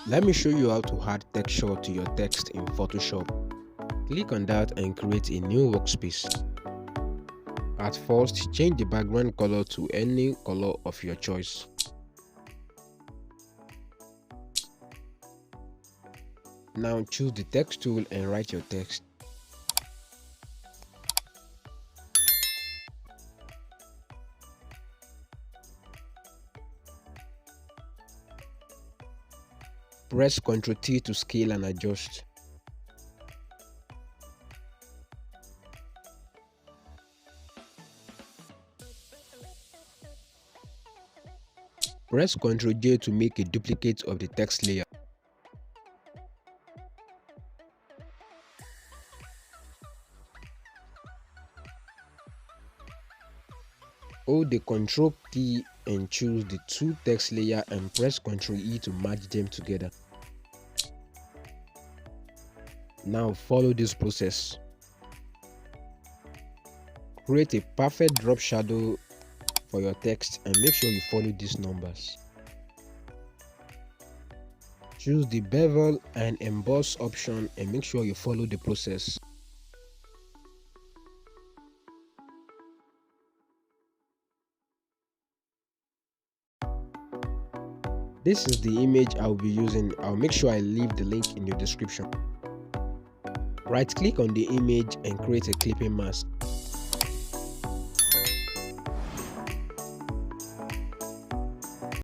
Let me show you how to add texture to your text in Photoshop. Click on that and create a new workspace. At first, change the background color to any color of your choice. Now choose the text tool and write your text. Press Ctrl T to scale and adjust. Press Ctrl J to make a duplicate of the text layer. Hold the Ctrl key and choose the two text layers and press Ctrl E to merge them together. Now follow this process. Create a perfect drop shadow for your text and make sure you follow these numbers. Choose the bevel and emboss option and make sure you follow the process. This is the image I'll be using. I'll make sure I leave the link in your description. Right click on the image and create a clipping mask.